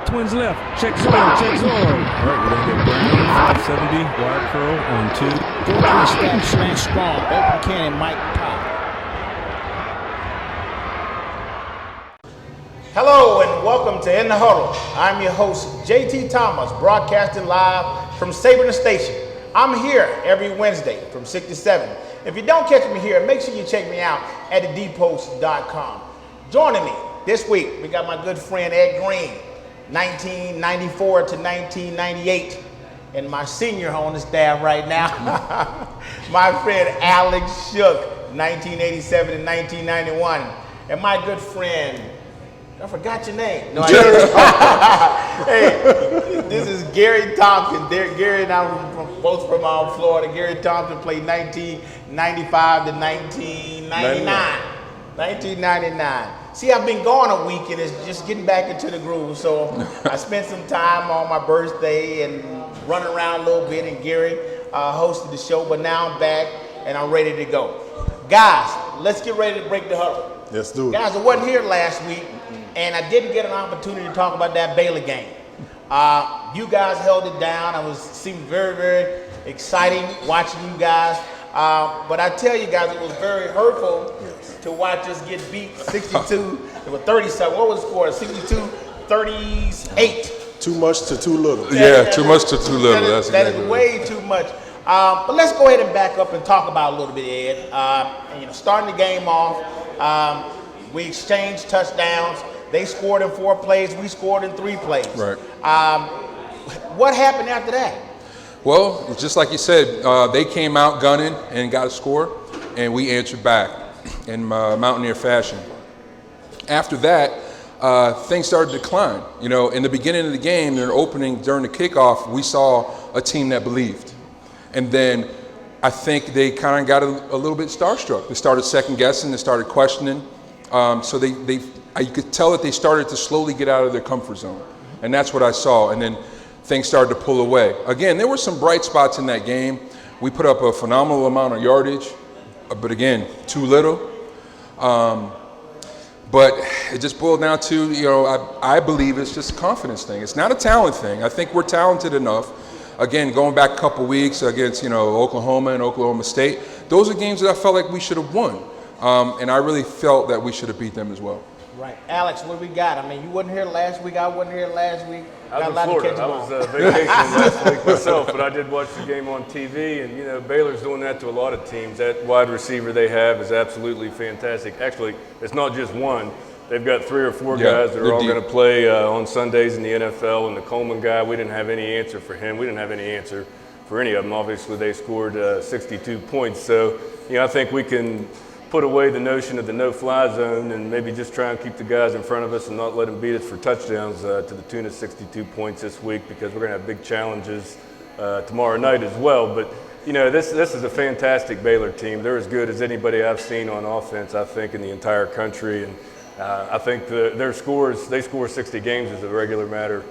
Twins left. Check zone. All right, we're going to get Brown, 570, wide curl on 2. 4-3 step, smash strong. Open cannon, Mike Pop. Hello and welcome to In the Huddle. I'm your host, JT Thomas, broadcasting live from Saberton Station. I'm here every Wednesday from 6 to 7. If you don't catch me here, make sure you check me out at thedpost.com. Joining me this week, we got my good friend Ed Green, 1994 to 1998, and my senior on the staff right now, my friend Alex Shook, 1987 to 1991, and my good friend, I forgot your name. No, hey, this is Gary Thompson. Gary and I were both from Florida. Gary Thompson played 1995 to 1999. 1999. See, I've been gone a week and it's just getting back into the groove. So I spent some time on my birthday and running around a little bit, and Gary hosted the show, but now I'm back and I'm ready to go. Guys, let's get ready to break the huddle. Let's do it. Guys, I wasn't here last week, and I didn't get an opportunity to talk about that Baylor game. You guys held it down. It seemed very, very exciting watching you guys. But I tell you guys, it was very hurtful to watch us get beat 62. It was 37. What was the score? 62-38. Too much to too little. Yeah, too much to too little. That's that exactly is way too much. But let's go ahead and back up and talk about it a little bit, Ed. Starting the game off, we exchanged touchdowns. They scored in 4 plays. We scored in 3 plays. Right. What happened after that? Well, just like you said, they came out gunning and got a score, and we answered back in Mountaineer fashion. After that, things started to decline. You know, in the beginning of the game, in the opening, during the kickoff, we saw a team that believed. And then I think they kind of got a little bit starstruck. They started second guessing, they started questioning. So you could tell that they started to slowly get out of their comfort zone. And that's what I saw. And then things started to pull away. Again, there were some bright spots in that game. We put up a phenomenal amount of yardage, but again, too little. But it just boiled down to, I believe it's just a confidence thing. It's not a talent thing. I think we're talented enough. Again, going back a couple weeks against, Oklahoma and Oklahoma State, those are games that I felt like we should have won. And I really felt that we should have beat them as well. Right. Alex, what do we got? I mean, you wasn't here last week. I wasn't here last week. I was in Florida. I was vacationing last week myself, but I did watch the game on TV, and, Baylor's doing that to a lot of teams. That wide receiver they have is absolutely fantastic. Actually, it's not just one. They've got 3 or 4 guys that are all going to play on Sundays in the NFL, and the Coleman guy, we didn't have any answer for him. We didn't have any answer for any of them. Obviously, they scored 62 points. So, I think we can put away the notion of the no-fly zone and maybe just try and keep the guys in front of us and not let them beat us for touchdowns to the tune of 62 points this week, because we're going to have big challenges tomorrow night as well. But, this is a fantastic Baylor team. They're as good as anybody I've seen on offense, I think, in the entire country. And I think their scores, they score 60 games as a regular matter.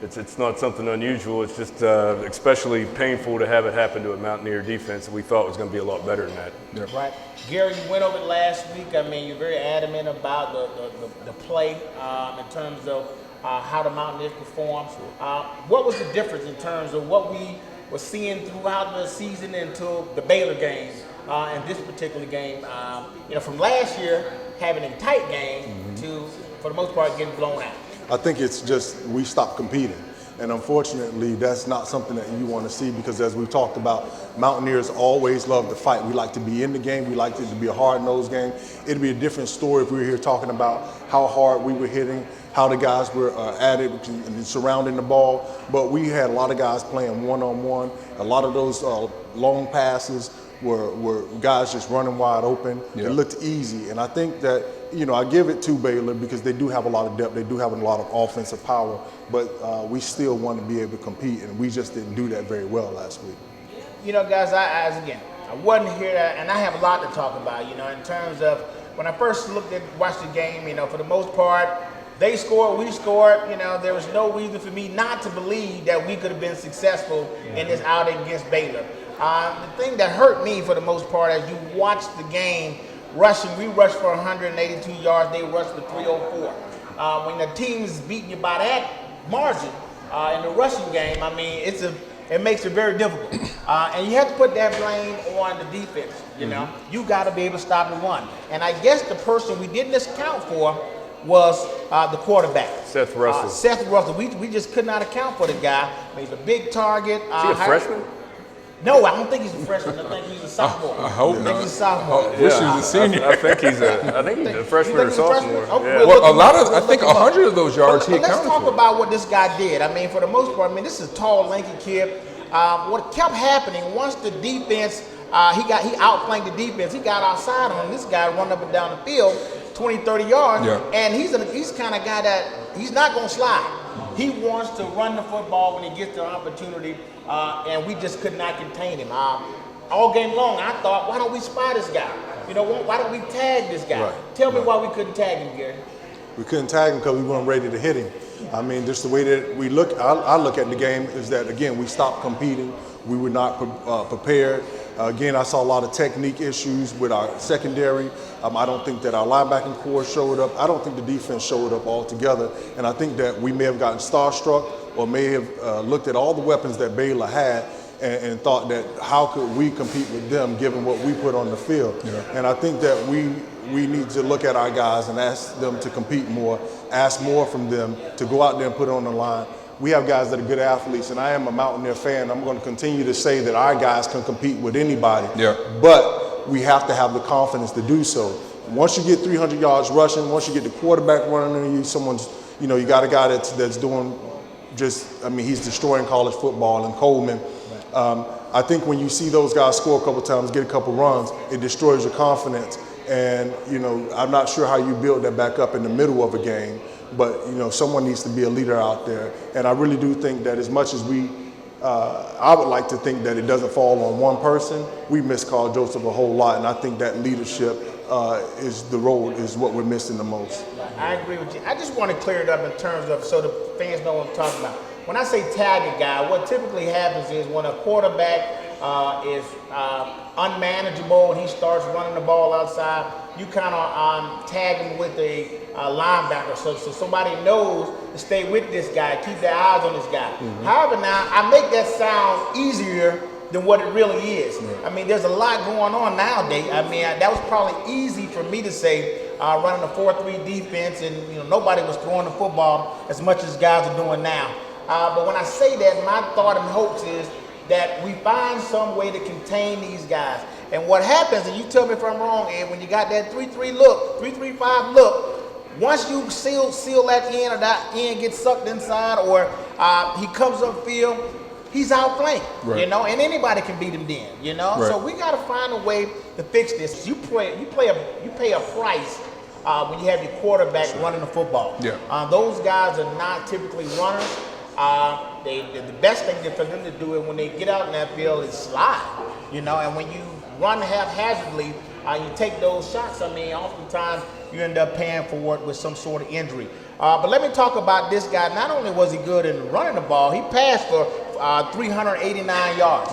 It's not something unusual. It's just especially painful to have it happen to a Mountaineer defense that we thought was going to be a lot better than that. Yep. Right. Gary, you went over it last week. I mean, you're very adamant about the play in terms of how the Mountaineers performed. What was the difference in terms of what we were seeing throughout the season until the Baylor game and this particular game? From last year, having a tight game to, for the most part, getting blown out. I think it's just we stopped competing. And unfortunately, that's not something that you want to see, because as we've talked about, Mountaineers always love to fight. We like to be in the game. We like it to be a hard-nosed game. It'd be a different story if we were here talking about how hard we were hitting, how the guys were at it and surrounding the ball. But we had a lot of guys playing one-on-one. A lot of those long passes were guys just running wide open. It looked easy. And I think that, I give it to Baylor because they do have a lot of depth. They do have a lot of offensive power. But we still want to be able to compete, and we just didn't do that very well last week. Guys, I wasn't here, and I have a lot to talk about, in terms of when I first watched the game, for the most part, they scored, we scored. There was no reason for me not to believe that we could have been successful in this outing against Baylor. The thing that hurt me for the most part, as you watched the game, rushing, we rushed for 182 yards, they rushed for 304. When the team is beating you by that, margin in the rushing game, I mean, it makes it very difficult. And you have to put that blame on the defense. You know, you got to be able to stop the run. And I guess the person we didn't account for was the quarterback. Seth Russell. Seth Russell. We just could not account for the guy. He's a big target. Is he a freshman? No, I don't think he's a freshman. I think he's a sophomore. I hope think not. he's a sophomore. Wish he was a senior. I think he's a freshman or he's a freshman? sophomore. Okay, Yeah. Well, a lot of, I think 100 of those yards he But let's accounted talk for. about what this guy did. I mean, for the most part, I mean, this is a tall, lanky kid. What kept happening once the defense, he outflanked the defense. He got outside on him. This guy run up and down the field, 20, 30 yards, Yeah. and he's kind of guy that he's not going to slide. He wants to run the football when he gets the opportunity, and we just could not contain him. All game long, I thought, why don't we spy this guy? You know, why don't we tag this guy? Right. Tell me why we couldn't tag him, Gary. We couldn't tag him because we weren't ready to hit him. I mean, just the way that we look, I look at the game is that, again, we stopped competing. We were not prepared. Again, I saw a lot of technique issues with our secondary. I don't think that our linebacking core showed up. I don't think the defense showed up altogether. And I think that we may have gotten starstruck or may have looked at all the weapons that Baylor had and thought that how could we compete with them given what we put on the field. Yeah. And I think that we need to look at our guys and ask them to compete more, ask more from them to go out there and put it on the line. We have guys that are good athletes, and I am a Mountaineer fan. I'm going to continue to say that our guys can compete with anybody, but we have to have the confidence to do so. Once you get 300 yards rushing, once you get the quarterback running on you, you got a guy that's doing he's destroying college football, and Coleman. I think when you see those guys score a couple times, get a couple runs, it destroys your confidence. And, I'm not sure how you build that back up in the middle of a game, but, someone needs to be a leader out there. And I really do think that as much as I would like to think that it doesn't fall on one person, we miss Carl Joseph a whole lot. And I think that leadership is what we're missing the most. I agree with you. I just want to clear it up in terms of so the fans know what I'm talking about. When I say tag a guy, what typically happens is when a quarterback is unmanageable and he starts running the ball outside, you kind of tag him with a linebacker so somebody knows to stay with this guy, keep their eyes on this guy. Mm-hmm. However, now I make that sound easier than what it really is. I mean, there's a lot going on nowadays. I mean, that was probably easy for me to say running a 4-3 defense, and nobody was throwing the football as much as guys are doing now. But when I say that, my thought and hopes is that we find some way to contain these guys. And what happens, and you tell me if I'm wrong, Ed, when you got that 3-3 look, 3-3-5 look, once you seal that end or that end gets sucked inside or he comes upfield, he's outflanked, right. And anybody can beat him then, Right. So we got to find a way to fix this. You pay a price when you have your quarterback running the football. Yeah. Those guys are not typically runners. The best thing for them to do is when they get out in that field is slide, and when you run haphazardly, you take those shots. I mean, oftentimes you end up paying for it with some sort of injury. But let me talk about this guy. Not only was he good in running the ball, he passed for 389 yards.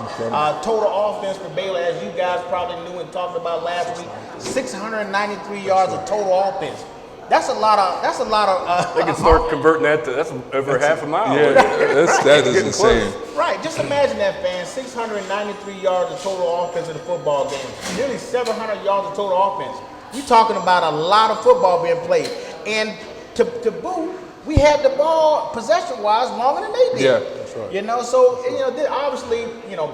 Total offense for Baylor, as you guys probably knew and talked about last week, 693 yards of total offense. That's a lot of. They can start converting that's over half a mile. Yeah, that is insane. Right, just imagine that, fans. 693 yards of total offense in a football game. Nearly 700 yards of total offense. We're talking about a lot of football being played. And to boot, we had the ball possession-wise longer than they did. Yeah, that's right. So obviously,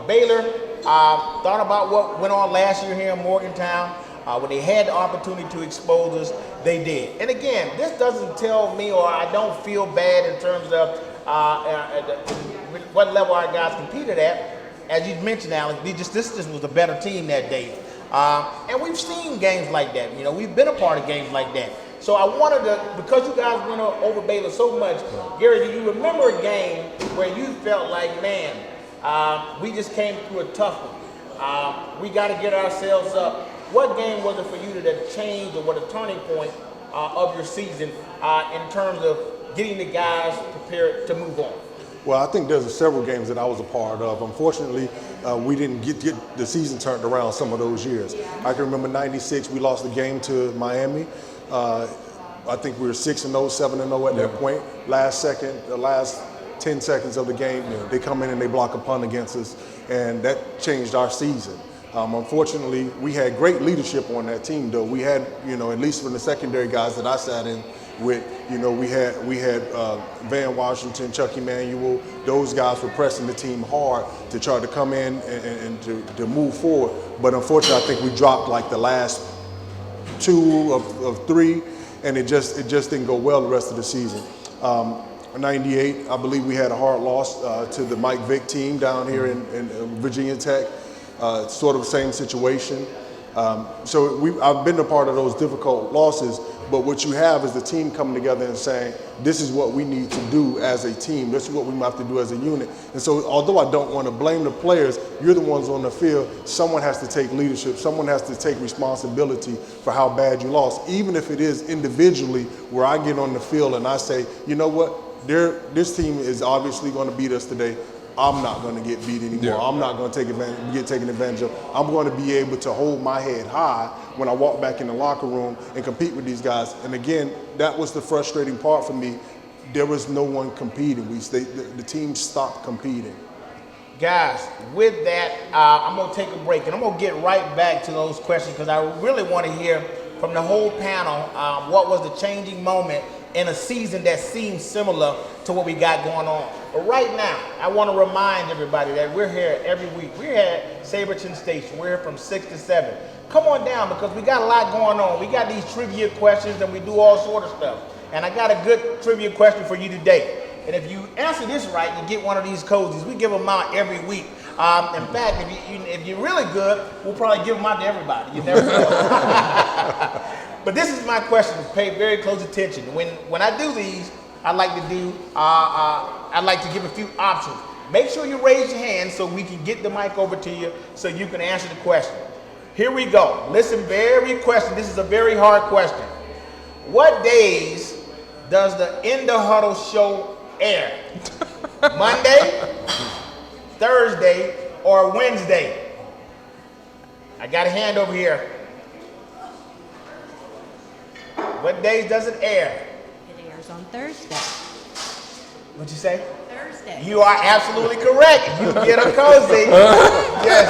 Baylor thought about what went on last year here in Morgantown. When they had the opportunity to expose us, they did. And again, this doesn't tell me, or I don't feel bad in terms of what level our guys competed at. As you mentioned, Alex, this was a better team that day. And we've seen games like that. We've been a part of games like that. So I wanted to, because you guys went over Baylor so much, Gary, do you remember a game where you felt like, man, we just came through a tough one. We got to get ourselves up. What game was it for you that changed or what a turning point of your season in terms of getting the guys prepared to move on? Well, I think there's several games that I was a part of. Unfortunately, we didn't get the season turned around some of those years. I can remember '96, we lost the game to Miami. I think we were 6-0, 7-0 at that point. The last 10 seconds of the game, they come in and they block a punt against us, and that changed our season. Unfortunately, we had great leadership on that team, though. We had, at least from the secondary guys that I sat in with, we had Van Washington, Chuck Emanuel. Those guys were pressing the team hard to try to come in and to move forward. But unfortunately, I think we dropped like the last 2 of 3, and it just didn't go well the rest of the season. 98, I believe we had a hard loss to the Mike Vick team down here in Virginia Tech. Sort of the same situation. So I've been a part of those difficult losses, but what you have is the team coming together and saying, this is what we need to do as a team. This is what we have to do as a unit. And so although I don't want to blame the players, you're the ones on the field. Someone has to take leadership. Someone has to take responsibility for how bad you lost, even if it is individually where I get on the field and I say, you know what, this team is obviously going to beat us today. I'm not going to get beat anymore. Yeah. I'm not going to get taken advantage of. I'm going to be able to hold my head high when I walk back in the locker room and compete with these guys. And again, that was the frustrating part for me. There was no one competing. The team stopped competing. Guys, with that, I'm going to take a break, and I'm going to get right back to those questions because I really want to hear from the whole panel what was the changing moment in a season that seems similar to what we got going on. But right now, I want to remind everybody that we're here every week. We're here at Saberton Station. We're here from 6 to 7. Come on down because we got a lot going on. We got these trivia questions and we do all sort of stuff. And I got a good trivia question for you today. And if you answer this right, you get one of these cozies. We give them out every week. In fact, if you're really good, we'll probably give them out to everybody. You never know. But this is my question. Pay very close attention. When I do these, I like to give a few options. Make sure you raise your hand so we can get the mic over to you so you can answer the question. Here we go. Listen very question. This is a very hard question. What days does the In the Huddle show air? Monday, Thursday, or Wednesday? I got a hand over here. What days does it air? It airs on Thursday. What'd you say? Thursday. You are absolutely correct. You get a cozy. Yes.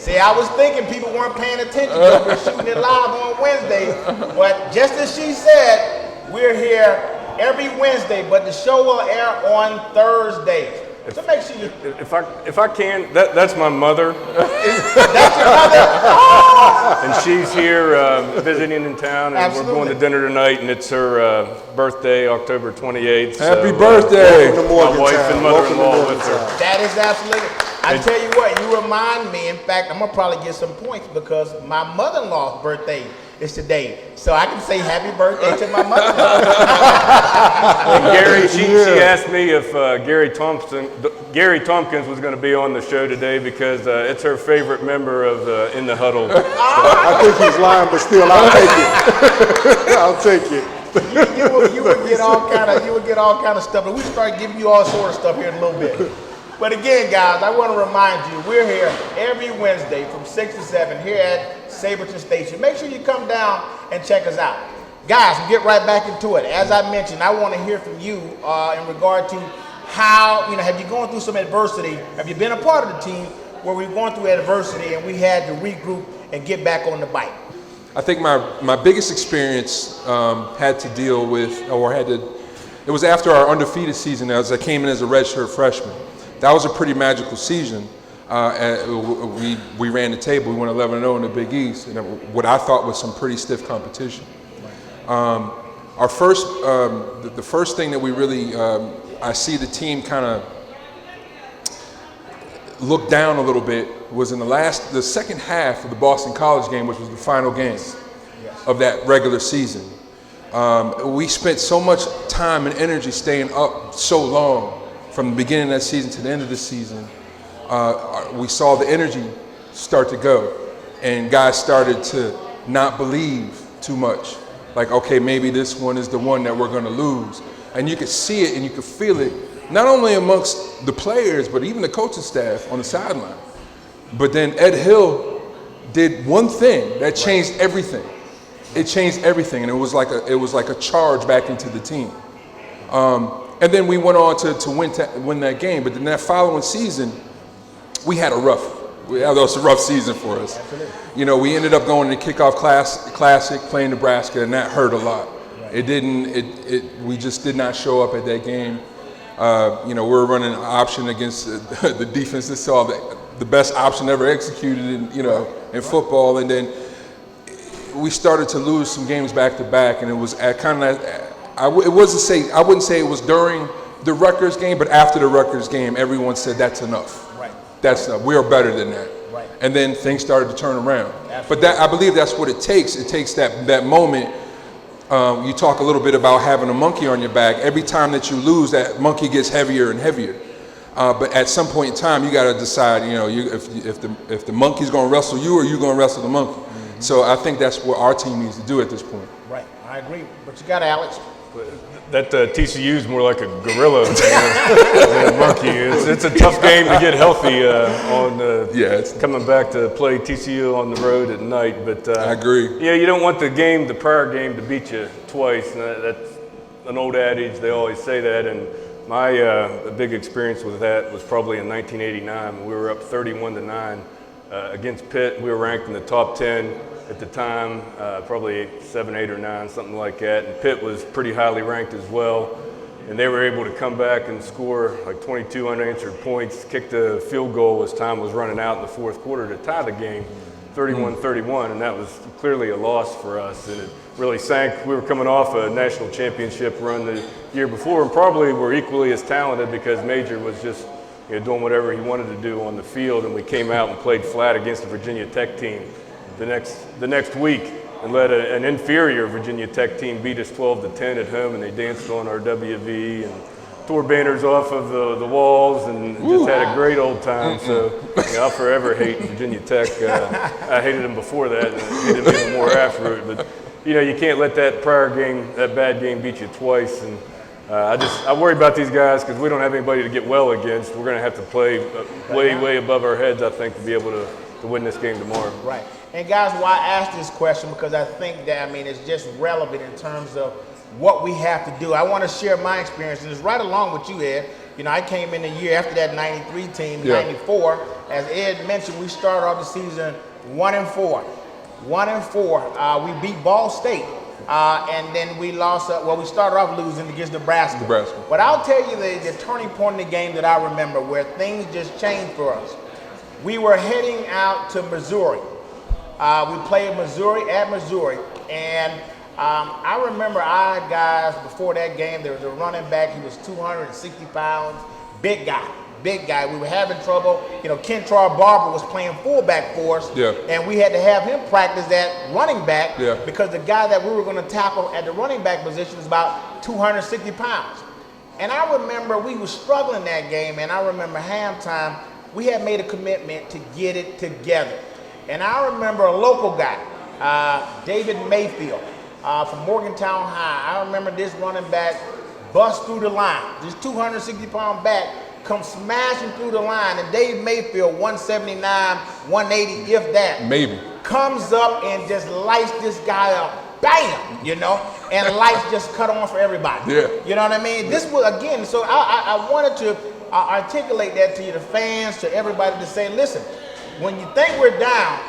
See, I was thinking people weren't paying attention because we're shooting it live on Wednesday. But just as she said, we're here every Wednesday, but the show will air on Thursdays. So make sure you. If I can, that's my mother. That's your mother? Oh! And she's here visiting in town, and Absolutely. we're going to dinner tonight, and it's her birthday, October 28th. Happy birthday! My wife and mother-in-law with her. That is absolutely. I tell you what, you remind me. In fact, I'm gonna probably get some points because my mother-in-law's birthday is today, so I can say happy birthday to my mother-in-law. Gary, she asked me if Gary Tompkins was going to be on the show today because it's her favorite member of In the Huddle. I think he's lying, but still, I'll take it. I'll take it. You would get all kind of stuff, and we start giving you all sort of stuff here in a little bit. But again, guys, I want to remind you, we're here every Wednesday from 6 to 7 here at Saberton Station. Make sure you come down and check us out. Guys, we'll get right back into it. As I mentioned, I want to hear from you in regard to how, have you gone through some adversity? Have you been a part of the team where we've gone through adversity and we had to regroup and get back on the bike? I think my biggest experience had to deal with, it was after our undefeated season as I came in as a redshirt freshman. That was a pretty magical season. We ran the table. We went 11-0 in the Big East, and what I thought was some pretty stiff competition. The first thing that we really, I see the team kind of look down a little bit was in the second half of the Boston College game, which was the final game of that regular season. We spent so much time and energy staying up so long from the beginning of that season to the end of the season. We saw the energy start to go, and guys started to not believe too much. Like, okay, maybe this one is the one that we're gonna lose. And you could see it and you could feel it, not only amongst the players, but even the coaching staff on the sideline. But then Ed Hill did one thing that changed everything. it changed everything, and it was like a charge back into the team. And then we went on to win that game. But then that following season, we had a rough season for us. You know, we ended up going to kickoff classic, playing Nebraska, and that hurt a lot. We just did not show up at that game. You know, we were running an option against the defense that saw the best option ever executed in football, and then we started to lose some games back to back, and it was at kind of I wouldn't say it was during the Rutgers game, but after the Rutgers game, everyone said that's enough. Right. That's enough. We are better than that. Right. And then things started to turn around. Absolutely. But I believe that's what it takes. It takes that moment. You talk a little bit about having a monkey on your back. Every time that you lose, that monkey gets heavier and heavier. But at some point in time, you got to decide. You know, if the monkey's going to wrestle you, or you going to wrestle the monkey. Mm-hmm. So I think that's what our team needs to do at this point. Right. I agree. But you got Alex. That TCU is more like a gorilla than a monkey. It's a tough game to get healthy it's coming back to play TCU on the road at night. But I agree. Yeah, you don't want the prior game to beat you twice. And that's an old adage. They always say that. And my big experience with that was probably in 1989. We were up 31-9 against Pitt. We were ranked in the top 10. At the time, probably 7, 8, or 9, something like that. And Pitt was pretty highly ranked as well. And they were able to come back and score like 22 unanswered points, kicked a field goal as time was running out in the fourth quarter to tie the game, 31-31. And that was clearly a loss for us. And it really sank. We were coming off a national championship run the year before, and probably were equally as talented because Major was just doing whatever he wanted to do on the field. And we came out and played flat against the Virginia Tech team the next week, and let an inferior Virginia Tech team beat us 12-10 at home, and they danced on our WV and tore banners off of the walls and just had a great old time. So I'll forever hate Virginia Tech. I hated them before that, and I hated them even more after it. But you can't let that bad game beat you twice. And I worry about these guys because we don't have anybody to get well against. We're going to have to play way above our heads, I think, to be able to win this game tomorrow. Right. And guys, why I asked this question, because I think that, it's just relevant in terms of what we have to do. I want to share my experience, and it's right along with you, Ed. I came in the year after that 93 team, 94. As Ed mentioned, we started off the season 1-4. 1-4. We beat Ball State. And then we lost, we started off losing against Nebraska. But I'll tell you the turning point in the game that I remember where things just changed for us. We were heading out to Missouri. We played Missouri at Missouri. And I remember our guys before that game, there was a running back. He was 260 pounds, big guy. We were having trouble. Kentrell Barber was playing fullback for us. Yeah. And we had to have him practice that running back because the guy that we were going to tackle at the running back position was about 260 pounds. And I remember we were struggling that game, and I remember halftime, we had made a commitment to get it together. And I remember a local guy, David Mayfield from Morgantown High. I remember this running back bust through the line. This 260-pound back comes smashing through the line, and Dave Mayfield, 179, 180, if that, maybe, comes up and just lights this guy up, bam, and lights just cut on for everybody. Yeah. You know what I mean? This was, again, so I wanted to articulate that to you, the fans, to everybody, to say, listen, when you think we're down,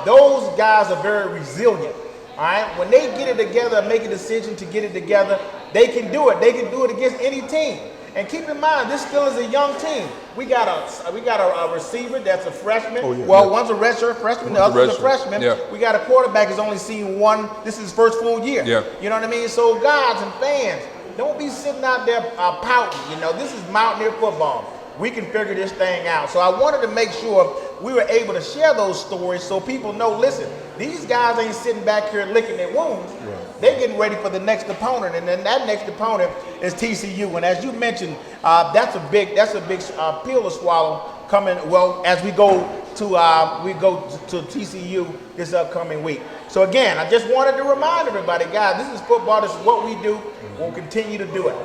those guys are very resilient. All right, when they get it together, make a decision to get it together, they can do it. They can do it against any team. And keep in mind, this still is a young team. We got a receiver that's a freshman. One's a redshirt freshman, the other's a freshman. Yeah. We got a quarterback who's only seen one. This is his first full year. Yeah. You know what I mean? So guys and fans, don't be sitting out there pouting. This is Mountaineer football. We can figure this thing out. So I wanted to make sure we were able to share those stories so people know, listen, these guys ain't sitting back here licking their wounds. Right. They're getting ready for the next opponent, and then that next opponent is TCU. And as you mentioned, that's a big pill to swallow coming. Well, as we go to TCU this upcoming week. So again, I just wanted to remind everybody, guys, this is football. This is what we do. We'll continue to do it.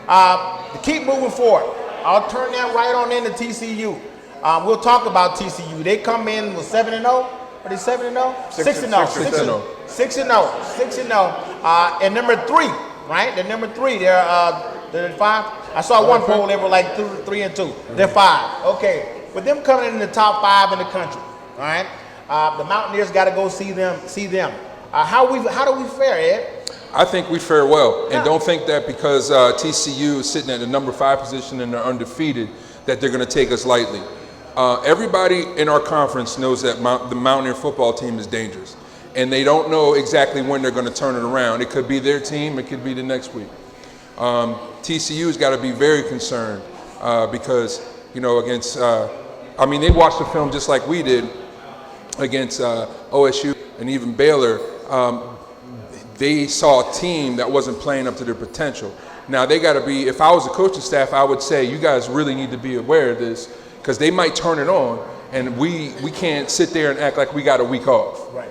To keep moving forward, I'll turn that right on into TCU. We'll talk about TCU. They come in with 7-0. Are they 7-0? 6-0. 6-0. 6-0. 6-0. And number 3, right? They're number 3. They're 5. I saw one poll. They were like 3-2. They're 5. Okay. With them coming in the top 5 in the country, all right? The Mountaineers got to go see them. How do we fare, Ed? I think we fare well, and don't think that because TCU is sitting at the number 5 position and they're undefeated that they're going to take us lightly. Everybody in our conference knows that the Mountaineer football team is dangerous, and they don't know exactly when they're going to turn it around. It could be their team, it could be the next week. TCU's got to be very concerned because, against, they watched the film just like we did against OSU and even Baylor. They saw a team that wasn't playing up to their potential. Now they got to be, if I was the coaching staff, I would say you guys really need to be aware of this because they might turn it on and we can't sit there and act like we got a week off. Right.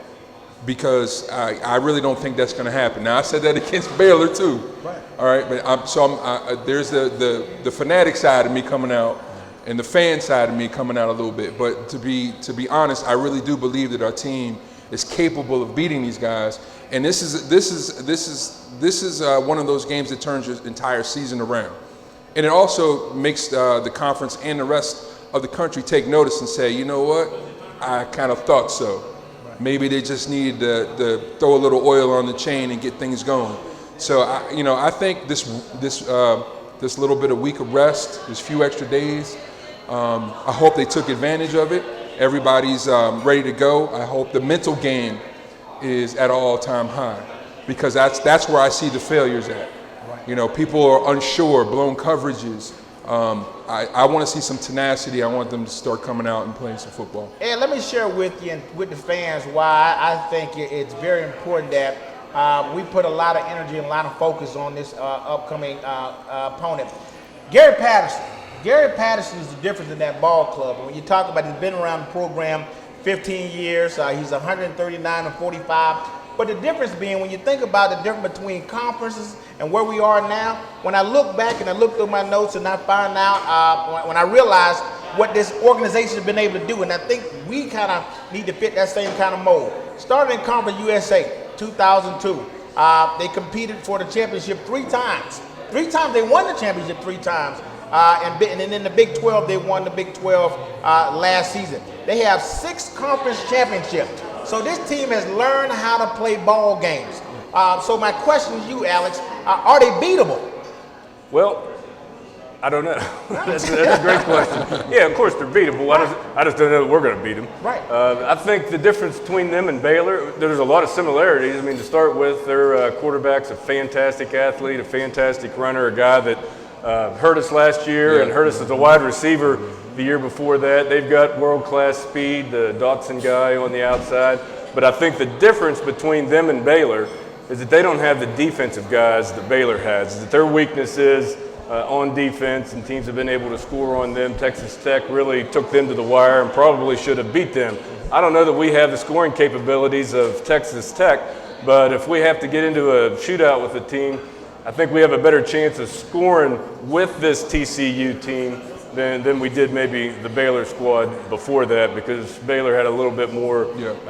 Because I really don't think that's going to happen. Now I said that against Baylor too. Right. All right, but there's the fanatic side of me coming out and the fan side of me coming out a little bit. But to be honest, I really do believe that our team is capable of beating these guys. And this is one of those games that turns your entire season around. And it also makes the conference and the rest of the country take notice and say, you know what, I kind of thought so. Maybe they just need to throw a little oil on the chain and get things going. So I think this little bit of week of rest, this few extra days, I hope they took advantage of it. Everybody's ready to go. I hope the mental game is at an all-time high because that's where I see the failures at. Right. People are unsure, blown coverages. I want to see some tenacity. I want them to start coming out and playing some football. And let me share with you and with the fans why I think it's very important that we put a lot of energy and a lot of focus on this upcoming opponent. Gary Patterson. Gary Patterson is the difference in that ball club. And when you talk about he's been around the program 15 years, he's 139-45. But the difference being, when you think about the difference between conferences and where we are now, when I look back and I look through my notes and I find out, when I realize what this organization has been able to do, and I think we kind of need to fit that same kind of mold. Started in Conference USA, 2002. They competed for the championship 3 times. 3 times they won the championship 3 times. And then in the Big 12, they won the Big 12 last season. They have 6 conference championships. So this team has learned how to play ball games. So my question to you, Alex, are they beatable? Well, I don't know. That's a great question. Yeah, of course they're beatable. I just don't know that we're going to beat them. Right. I think the difference between them and Baylor, there's a lot of similarities. I mean, to start with, their quarterback's a fantastic athlete, a fantastic runner, a guy that hurt us last year and hurt us as a wide receiver the year before that. They've got world-class speed, the Dotson guy on the outside. But I think the difference between them and Baylor is that they don't have the defensive guys that Baylor has, that their weakness is on defense, and teams have been able to score on them. Texas Tech really took them to the wire and probably should have beat them. I don't know that we have the scoring capabilities of Texas Tech, but if we have to get into a shootout with a team, I think we have a better chance of scoring with this TCU team than we did maybe the Baylor squad before that, because Baylor had a little bit more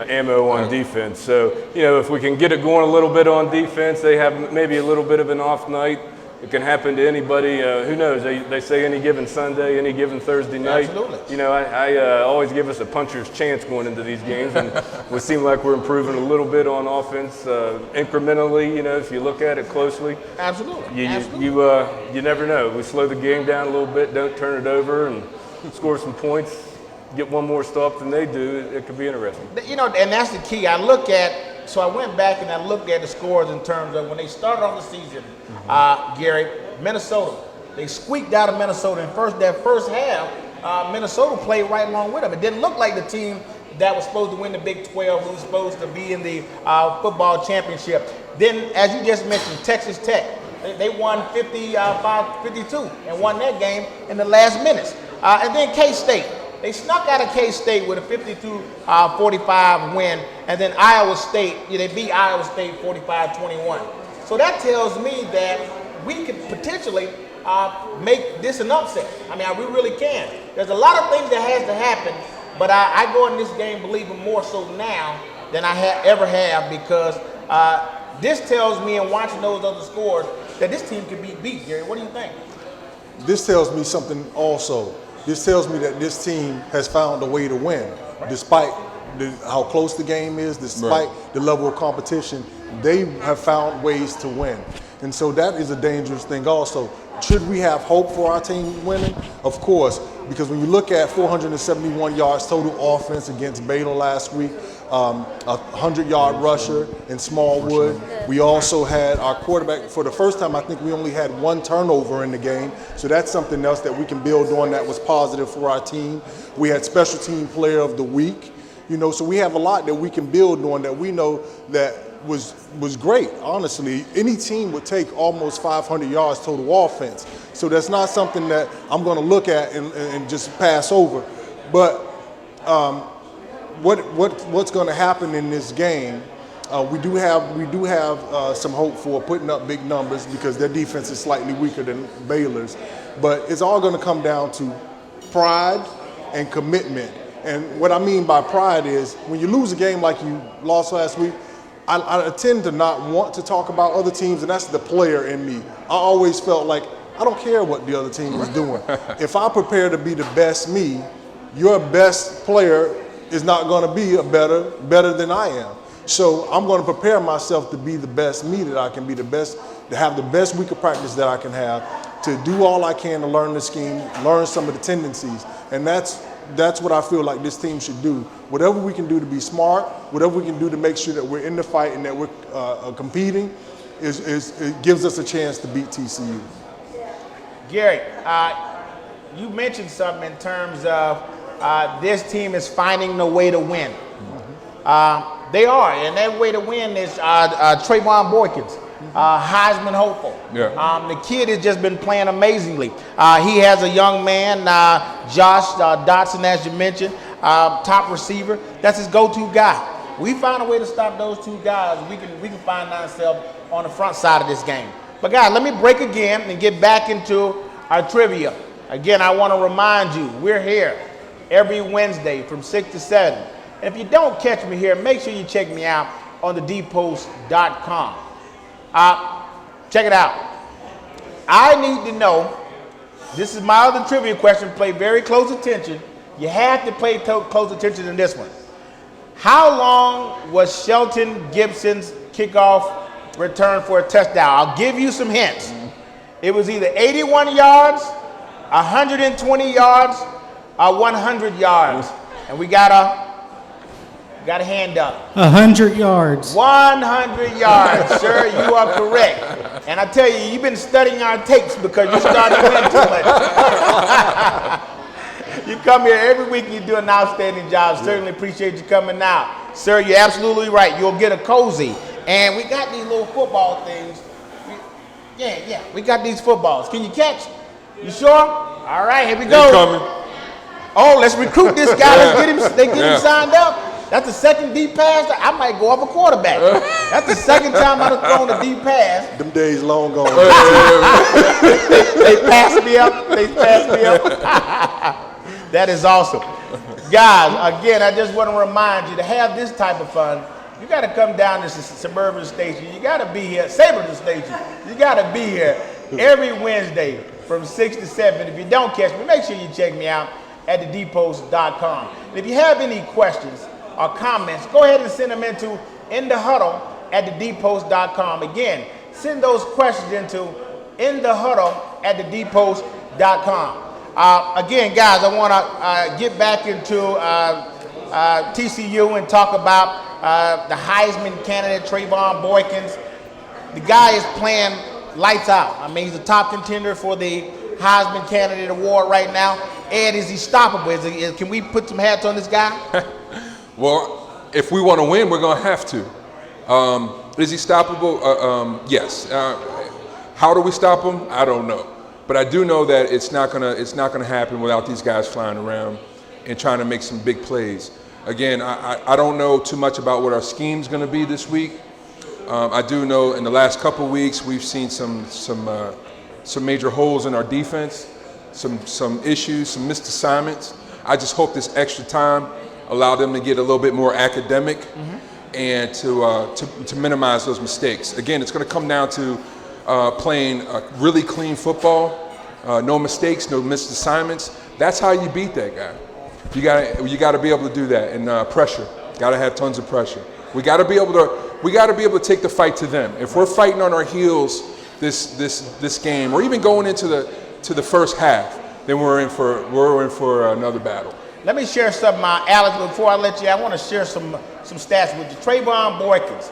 ammo on defense. So, if we can get it going a little bit on defense, they have maybe a little bit of an off night. It can happen to anybody. Who knows? They say any given Sunday, any given Thursday night. Absolutely. I always give us a puncher's chance going into these games, and we seem like we're improving a little bit on offense incrementally. If you look at it closely. Absolutely. You never know. We slow the game down a little bit, don't turn it over, and score some points. Get one more stop than they do. It could be interesting. And that's the key. I went back and I looked at the scores in terms of when they started on the season, Gary, Minnesota. They squeaked out of Minnesota in that first half. Minnesota played right along with them. It didn't look like the team that was supposed to win the Big 12, who was supposed to be in the football championship. Then, as you just mentioned, Texas Tech. They won 55-52 and won that game in the last minutes. And then K-State. They snuck out of K-State with a 52-45 win, and then Iowa State, they beat Iowa State 45-21. So that tells me that we could potentially make this an upset. I mean, we really can. There's a lot of things that has to happen But I go in this game believing more so now than I ever have because this tells me in watching those other scores that this team can be beat, Gary. What do you think? This tells me something also. This tells me that this team has found a way to win. Despite how close the game is, despite the level of competition, they have found ways to win. And so that is a dangerous thing also. Should we have hope for our team winning? Of course, because when you look at 471 yards total offense against Baylor last week, a 100-yard rusher in Smallwood. We also had our quarterback, for the first time, I think we only had one turnover in the game. So that's something else that we can build on that was positive for our team. We had special team player of the week. So we have a lot that we can build on that we know that was great. Honestly, any team would take almost 500 yards total offense. So that's not something that I'm going to look at and just pass over. But what's going to happen in this game? We do have some hope for putting up big numbers because their defense is slightly weaker than Baylor's. But it's all going to come down to pride and commitment. And what I mean by pride is when you lose a game like you lost last week, I tend to not want to talk about other teams, and that's the player in me. I always felt like I don't care what the other team is doing. If I prepare to be the best me, your best player is not going to be better than I am. So I'm going to prepare myself to be the best me that I can be, to have the best week of practice that I can have, to do all I can to learn the scheme, learn some of the tendencies, and that's what I feel like this team should do. Whatever we can do to be smart, whatever we can do to make sure that we're in the fight and that we're competing, it gives us a chance to beat TCU. Gary, you mentioned something in terms of this team is finding the way to win. They are, and that way to win is Trayvon Boykins. Heisman hopeful. Yeah. The kid has just been playing amazingly. He has a young man, Josh Dotson, as you mentioned, top receiver. That's his go-to guy. We find a way to stop those two guys. We can find ourselves on the front side of this game. But guys, let me break again and get back into our trivia. Again, I want to remind you, we're here every Wednesday from 6 to 7. And if you don't catch me here, make sure you check me out on thedpost.com. Check it out. I need to know, this is my other trivia question, pay very close attention. You have to pay close attention in this one. How long was Shelton Gibson's kickoff return for a touchdown? I'll give you some hints. It was either 81 yards, 120 yards, or 100 yards. And we got a hand up. 100 yards. 100 yards, sir. You are correct. And I tell you, you've been studying our tapes because you started winning too much. You come here every week, you do an outstanding job. Certainly appreciate you coming out. Sir, you're absolutely right. You'll get a cozy. And we got these little football things. Yeah, we got these footballs. Can you catch? You sure? All right, here we go. He's coming. Oh, let's recruit this guy. Let's get him signed up. That's the second deep pass. I might go off a quarterback. That's the second time I've thrown a deep pass. Them days long gone. They passed me up. That is awesome. Guys, again, I just want to remind you to have this type of fun. You got to come down to Suburban Station. You got to be here. Saberton Station. You got to be here every Wednesday from 6 to 7. If you don't catch me, make sure you check me out at thedpost.com. And if you have any questions or comments, go ahead and send them into inthehuddle@thedpost.com. Again, send those questions into inthehuddle@thedpost.com. Again, guys, I want to get back into TCU and talk about the Heisman candidate, Trayvon Boykins. The guy is playing lights out. I mean, he's a top contender for the Heisman candidate award right now. Ed, is he stoppable? Can we put some hats on this guy? Well, if we want to win, we're going to have to. Is he stoppable? Yes. How do we stop him? I don't know. But I do know that it's not gonna happen without these guys flying around and trying to make some big plays. Again, I don't know too much about what our scheme's going to be this week. I do know in the last couple weeks we've seen some major holes in our defense, some issues, some missed assignments. I just hope this extra time allowed them to get a little bit more academic and to minimize those mistakes. Again, it's going to come down to playing a really clean football, no mistakes, no missed assignments. That's how you beat that guy. You got to be able to do that, and pressure. Got to have tons of pressure. We got to be able to take the fight to them. If we're fighting on our heels this game, or even going into the first half, then we're in for another battle. Let me share something, Alex, before I let you. I want to share some stats with you. Trayvon Boykins,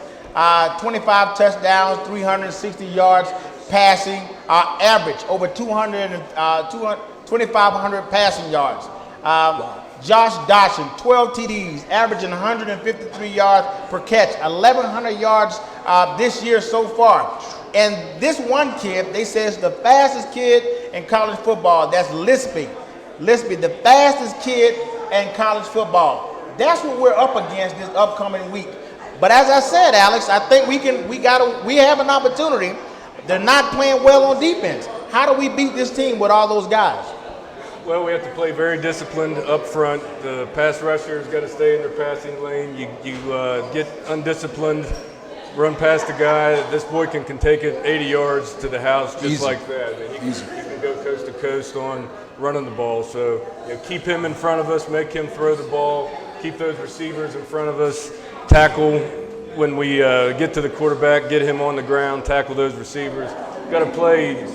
25 touchdowns, 360 yards passing, average over 2,500 passing yards. Josh Dotson, 12 TDs, averaging 153 yards per catch, 1,100 yards this year so far. And this one kid, they say is the fastest kid in college football. That's Lispy, the fastest kid in college football. That's what we're up against this upcoming week. But as I said, Alex, I think we have an opportunity. They're not playing well on defense. How do we beat this team with all those guys? Well, we have to play very disciplined up front. The pass rushers got to stay in their passing lane. You get undisciplined, run past the guy. This boy can take it 80 yards to the house just Easy. like that. And he can go coast to coast on running the ball. So keep him in front of us, make him throw the ball, keep those receivers in front of us, tackle when we get to the quarterback, get him on the ground, tackle those receivers. Got to play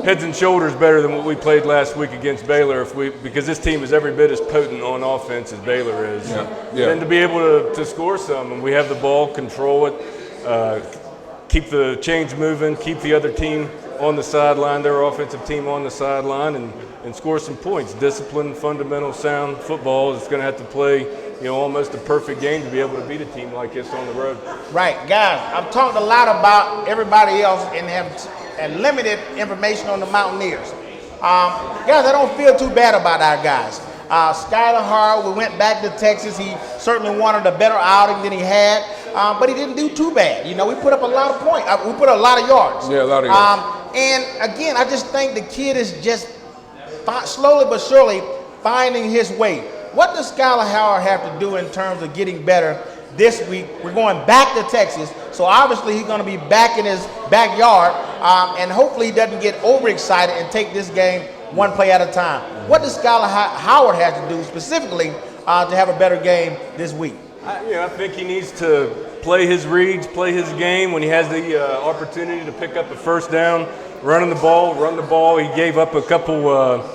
heads and shoulders better than what we played last week against Baylor, because this team is every bit as potent on offense as Baylor is. Yeah. And to be able to score some, and we have the ball, control it, keep the chains moving, keep the other team on the sideline, their offensive team on the sideline, and score some points. Disciplined, fundamental, sound football is going to have to play almost a perfect game to be able to beat a team like this on the road. Right, guys, I've talked a lot about everybody else and have limited information on the Mountaineers. Guys, I don't feel too bad about our guys. Skylar Hard, we went back to Texas. He certainly wanted a better outing than he had, but he didn't do too bad. We put up a lot of points. We put a lot of yards. Yeah, a lot of yards. And again, I just think the kid is just slowly but surely finding his way. What does Skylar Howard have to do in terms of getting better this week? We're going back to Texas, so obviously he's going to be back in his backyard, and hopefully he doesn't get overexcited and take this game one play at a time. What does Skylar Howard have to do specifically to have a better game this week? I think he needs to play his reads, play his game when he has the opportunity to pick up a first down, run the ball. He gave up a couple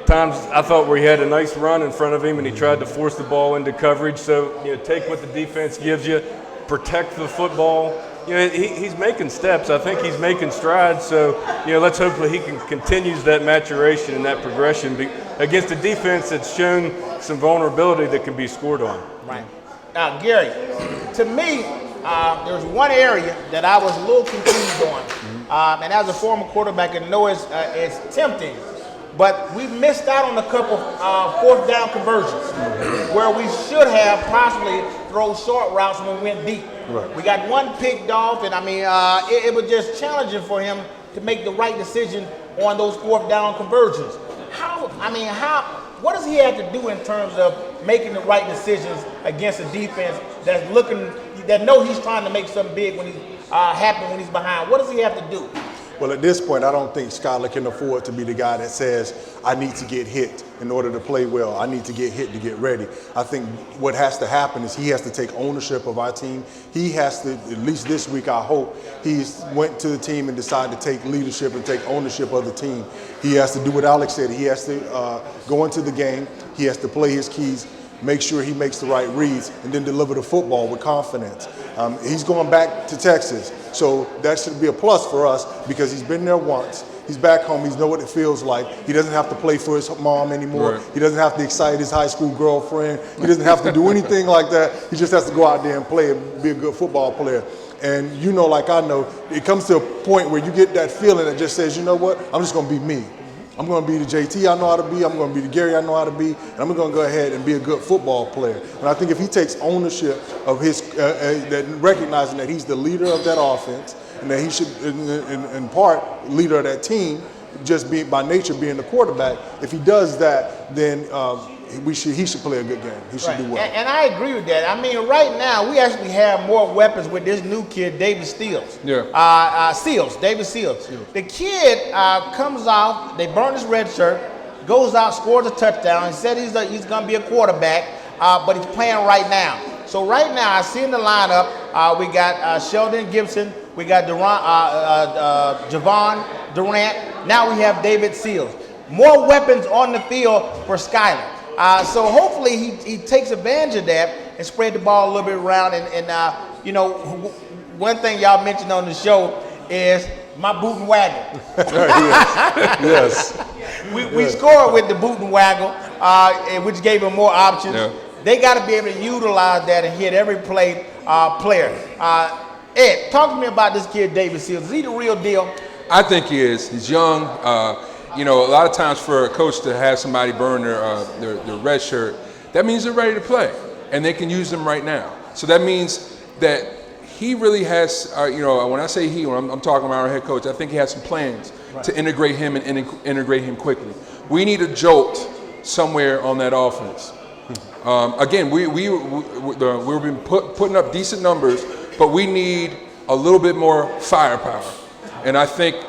times I thought where he had a nice run in front of him and he tried to force the ball into coverage. So take what the defense gives you, protect the football. He's making steps. I think he's making strides. So let's hope that he can continue that maturation and that progression against a defense that's shown some vulnerability that can be scored on. Right. Now, Gary, to me, there's one area that I was a little confused on, and as a former quarterback, I know it's tempting. But we missed out on a couple fourth down conversions where we should have possibly thrown short routes when we went deep. Right. We got one picked off, and it was just challenging for him to make the right decision on those fourth down conversions. What does he have to do in terms of making the right decisions against a defense that know he's trying to make something big when happen when he's behind? What does he have to do? Well, at this point, I don't think Skylar can afford to be the guy that says, I need to get hit in order to play well. I need to get hit to get ready. I think what has to happen is he has to take ownership of our team. He has to, at least this week, I hope, he's went to the team and decided to take leadership and take ownership of the team. He has to do what Alex said. He has to go into the game. He has to play his keys, make sure he makes the right reads, and then deliver the football with confidence. He's going back to Texas, so that should be a plus for us because he's been there once. He's back home. He knows what it feels like. He doesn't have to play for his mom anymore. Right. He doesn't have to excite his high school girlfriend. He doesn't have to do anything like that. He just has to go out there and play and be a good football player. And like I know, it comes to a point where you get that feeling that just says, you know what, I'm just going to be me. I'm going to be the JT I know how to be. I'm going to be the Gary I know how to be. And I'm going to go ahead and be a good football player. And I think if he takes ownership of his, recognizing that he's the leader of that offense and that he should, in part, leader of that team, just by nature being the quarterback, if he does that, then he should play a good game. He should do well. And I agree with that. I mean, right now, we actually have more weapons with this new kid, David Steele. Yeah. David Seals. The kid comes out, they burn his red shirt, goes out, scores a touchdown, and said he's going to be a quarterback, but he's playing right now. So right now, I see in the lineup, we got Sheldon Gibson, we got Javon Durant, now we have David Seals. More weapons on the field for Skyler. So hopefully he takes advantage of that and spread the ball a little bit around. And you know, one thing y'all mentioned on the show is my boot and waggle. Yes. We scored with the boot and waggle, which gave him more options. Yeah. They got to be able to utilize that and hit every player. Ed, talk to me about this kid, David Seals. Is he the real deal? I think he is. He's young. You know, a lot of times for a coach to have somebody burn their red shirt, that means they're ready to play, and they can use them right now. So that means that he really has, you know, when I say he, when I'm talking about our head coach, I think he has some plans to integrate him and integrate him quickly. We need a jolt somewhere on that offense. Again, we've been putting up decent numbers, but we need a little bit more firepower, and I think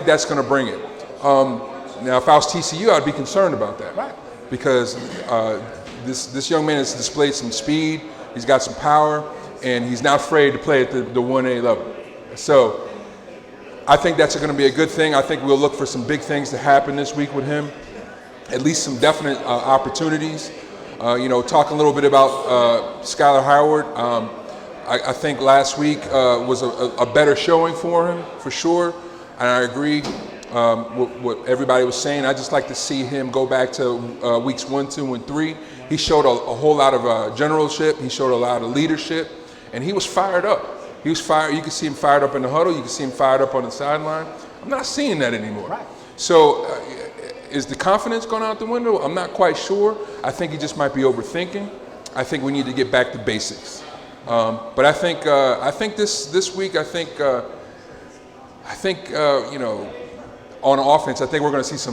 that's going to bring it. Now, if I was TCU, I'd be concerned about that, Right. because this young man has displayed some speed, he's got some power, and he's not afraid to play at the 1A level. So I think that's going to be a good thing. I think we'll look for some big things to happen this week with him, at least some definite opportunities. You know, talk a little bit about Skyler Howard. I think last week was a better showing for him, for sure, and I agree. What everybody was saying, I just like to see him go back to weeks 1, 2, and 3. He showed a whole lot of generalship. He showed a lot of leadership, and he was fired up. He was fired. You can see him fired up in the huddle. You can see him fired up on the sideline. I'm not seeing that anymore. Right. So, is the confidence gone out the window? I'm not quite sure. I think he just might be overthinking. I think we need to get back to basics. But I think this week, you know, on offense, I think we're going to see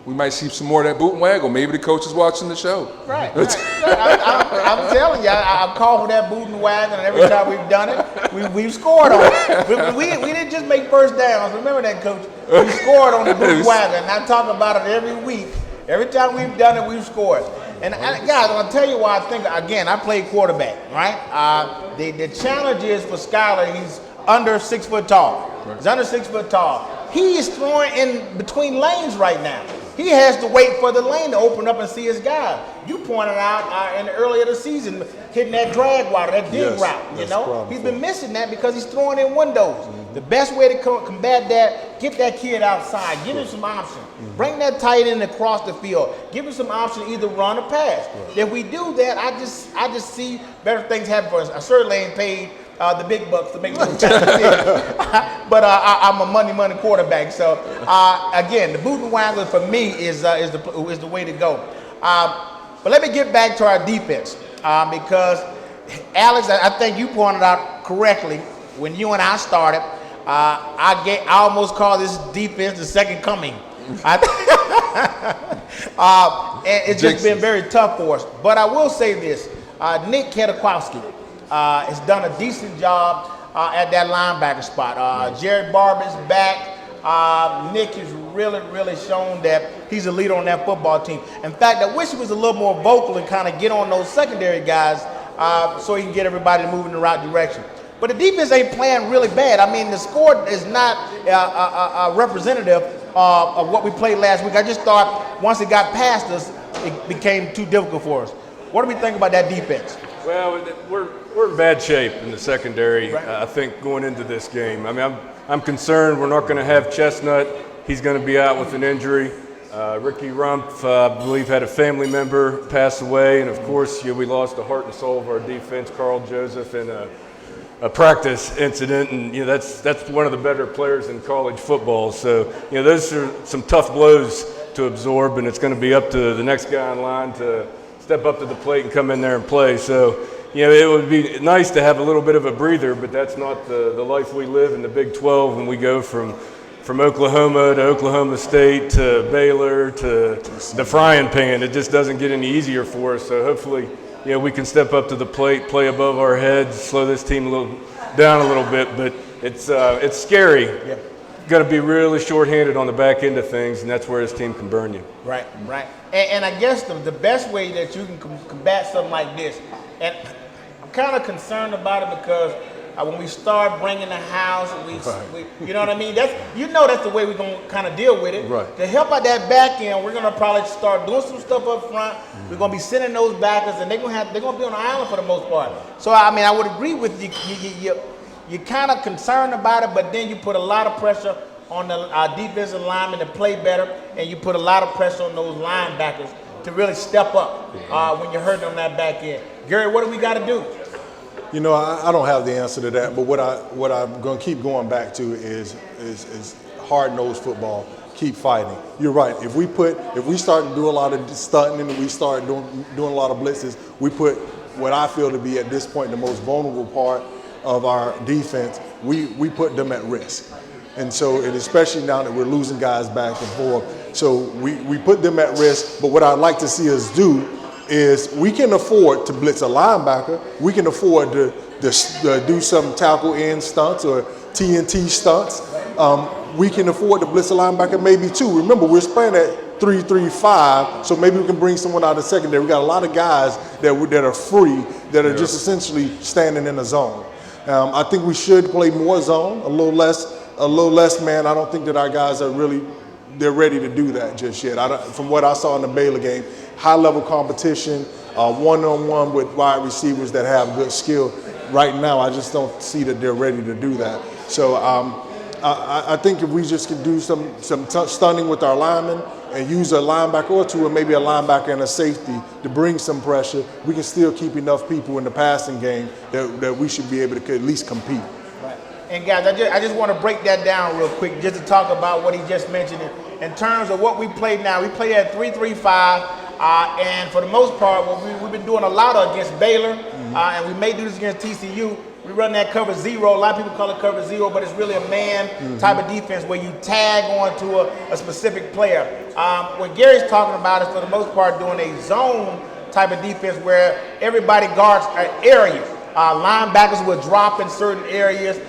we might see some more of that boot and waggle. Maybe the coach is watching the show. Right. I'm telling you, I call for that boot and waggle, and every time we've done it, we've scored on it. We didn't just make first downs. Remember that, Coach? We scored on the boot and waggle, and I talk about it every week. Every time we've done it, we've scored. And guys, I'll tell you why I think, again, I played quarterback, right? The challenge is for Skyler, he's under 6 foot tall. Right. He's under 6 foot tall. He is throwing in between lanes right now. He has to wait for the lane to open up and see his guy. You pointed out in the earlier the season, hitting that drag route, that dig route. You know, he's been missing that because he's throwing in windows. Mm-hmm. The best way to combat that, get that kid outside, give him some option. Mm-hmm. Bring that tight end across the field. Give him some option, either run or pass. Right. If we do that, I just see better things happen for us. I certainly ain't paid the big bucks to make those kind of decisions. But I'm a money quarterback. So again, the boot and waggle for me is the way to go. But let me get back to our defense because Alex, I think you pointed out correctly when you and I started. I almost call this defense the second coming. And it's just been very tough for us. But I will say this: Nick Kedakowski has done a decent job at that linebacker spot. Jared Barber's back. Nick has really shown that he's a leader on that football team. In fact, I wish he was a little more vocal and kind of get on those secondary guys so he can get everybody moving in the right direction. But the defense ain't playing really bad. I mean, the score is not representative of what we played last week. I just thought once it got past us, it became too difficult for us. What do we think about that defense? Well, we're in bad shape in the secondary, right. I think, going into this game. I mean, I'm concerned we're not going to have Chestnut. He's going to be out with an injury. Ricky Rumpf, I believe, had a family member pass away. And, of course, we lost the heart and soul of our defense, Carl Joseph, in a practice incident. And, that's one of the better players in college football. So, those are some tough blows to absorb, and it's going to be up to the next guy in line to step up to the plate and come in there and play. So, it would be nice to have a little bit of a breather, but that's not the life we live in the Big 12 when we go from from Oklahoma to Oklahoma State to Baylor to the frying pan. It just doesn't get any easier for us. So hopefully, we can step up to the plate, play above our heads, slow this team down a little bit. But it's scary. Yeah. Got to be really short-handed on the back end of things, and that's where this team can burn you. Right. And I guess the best way that you can combat something like this, and I'm kind of concerned about it because when we start bringing the house, we you know what I mean? That's the way we're going to kind of deal with it. Right. To help out that back end, we're going to probably start doing some stuff up front. We're going to be sending those backers, and they're going to be on the island for the most part. So, I mean, I would agree with you. You're kind of concerned about it, but then you put a lot of pressure on our defensive linemen to play better, and you put a lot of pressure on those linebackers to really step up when you're hurting on that back end. Gary, what do we got to do? I don't have the answer to that, but what I'm going to keep going back to is hard-nosed football. Keep fighting. You're right. If we start to do a lot of stunting and we start doing a lot of blitzes, we put what I feel to be at this point the most vulnerable part of our defense. We put them at risk. And so, and especially now that we're losing guys back and forth, so we put them at risk. But what I'd like to see us do is we can afford to blitz a linebacker. We can afford to do some tackle in stunts or TNT stunts. We can afford to blitz a linebacker maybe two. Remember, we're playing at 3-3-5, so maybe we can bring someone out of secondary. We got a lot of guys that are free, that are just essentially standing in a zone. I think we should play more zone, a little less man. I don't think that our guys are they're ready to do that just yet. From what I saw in the Baylor game, high-level competition, one-on-one with wide receivers that have good skill. Right now, I just don't see that they're ready to do that. So I think if we just can do some stunning with our linemen and use a linebacker or two, or maybe a linebacker and a safety to bring some pressure, we can still keep enough people in the passing game that we should be able to at least compete. Right. And guys, I just want to break that down real quick, just to talk about what he just mentioned in terms of what we play now. We play at 3-3-5. And for the most part, what we've been doing a lot of against Baylor, and we may do this against TCU. We run that cover zero. A lot of people call it cover zero, but it's really a man type of defense where you tag onto a specific player. What Gary's talking about is, for the most part, doing a zone type of defense where everybody guards an area. Linebackers will drop in certain areas.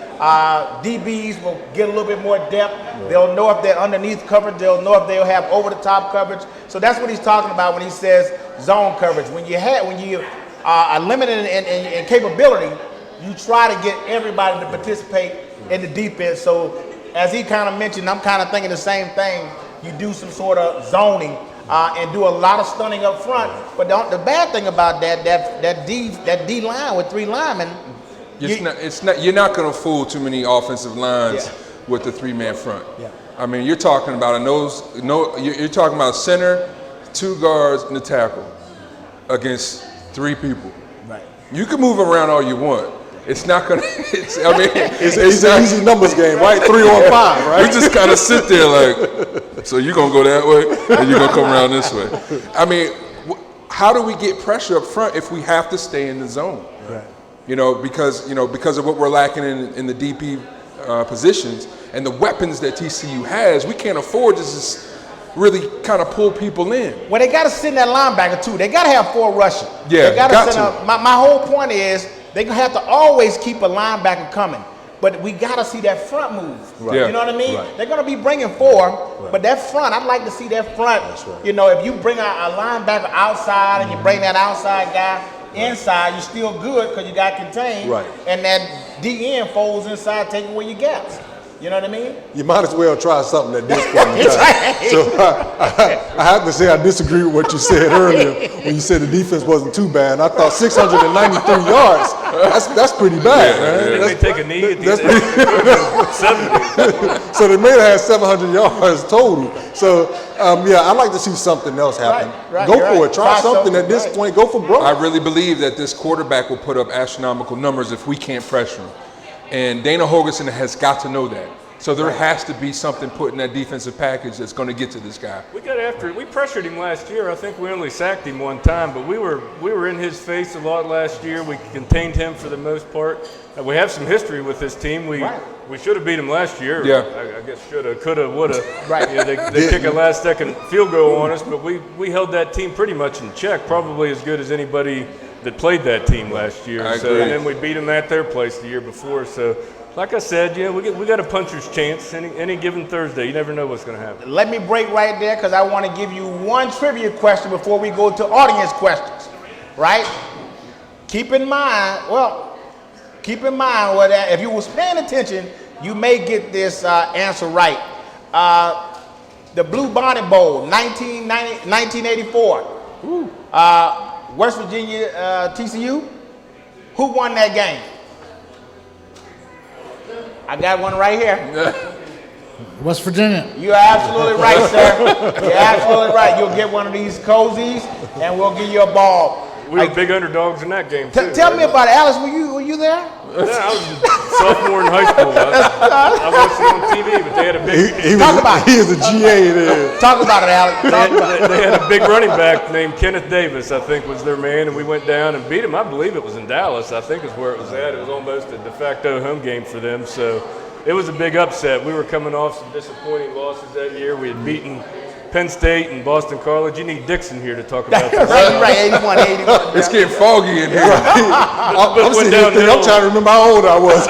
DBs will get a little bit more depth. Right. They'll know if they're underneath coverage. They'll know if they'll have over-the-top coverage. So that's what he's talking about when he says zone coverage. When you are limited in capability, you try to get everybody to participate in the defense. So as he kind of mentioned, I'm kind of thinking the same thing. You do some sort of zoning and do a lot of stunning up front. But the bad thing about that D line with three linemen, you're not going to fool too many offensive lines with the three-man front. Yeah. I mean, you're talking about you're talking about a center, two guards, and a tackle against three people. Right. You can move around all you want. It's not going to. It's an easy numbers game, right? 3 on 5, right? We just kind of sit there like, so you're going to go that way, and you're going to come around this way. I mean, how do we get pressure up front if we have to stay in the zone? Right. Because of what we're lacking in the DP positions and the weapons that TCU has, we can't afford to just really kind of pull people in. Well, they got to send that linebacker too. They got to have 4 rushing. Yeah, they got to. My whole point is they're gonna have to always keep a linebacker coming, but we got to see that front move. Right. Yeah. You know what I mean? Right. They're gonna be bringing 4, but that front, I'd like to see that front. That's right. If you bring a linebacker outside and you bring that outside guy inside, you're still good because you got contained. Right. And that DN folds inside, taking away your gaps. You know what I mean? You might as well try something at this point in time. So I have to say I disagree with what you said earlier when you said the defense wasn't too bad. I thought 693 yards, that's pretty bad, man. They may take a knee at the end. 70. So they may have had 700 yards total. So, I'd like to see something else happen. Right, go for it. Try something at this point. Go for broke. I really believe that this quarterback will put up astronomical numbers if we can't pressure him. And Dana Holgerson has got to know that. So there has to be something put in that defensive package that's going to get to this guy. We got after it. We pressured him last year. I think we only sacked him one time, but we were in his face a lot last year. We contained him for the most part. We have some history with this team. We should have beat him last year. Yeah. I guess should have, could have, would have. Right. Yeah, they kick a last-second field goal on us, but we held that team pretty much in check, probably as good as anybody that played that team last year. I So agree. and then we beat them at their place the year before. So, like I said, we got a puncher's chance any given Thursday. You never know what's going to happen. Let me break right there because I want to give you one trivia question before we go to audience questions, right? Keep in mind what if you was paying attention, you may get this answer right. The Blue Bonnet Bowl, 1984. West Virginia, TCU. Who won that game? I got one right here. West Virginia. You're absolutely right, sir. You're absolutely right. You'll get one of these cozies, and we'll give you a ball. We were big underdogs in that game, too. Tell me about it. Alice, were you there? Yeah, I was a sophomore in high school. I watched it on TV, but they had a big He is a GA there. Talk about it, Alex. Talk about it. they had a big running back named Kenneth Davis, I think was their man, and we went down and beat him. I believe it was in Dallas, I think is where it was at. It was almost a de facto home game for them, so it was a big upset. We were coming off some disappointing losses that year. We had beaten Penn State and Boston College. You need Dixon here to talk about this. right, 81. It's getting foggy in here. I'm sitting here thinking, I'm trying to remember how old I was.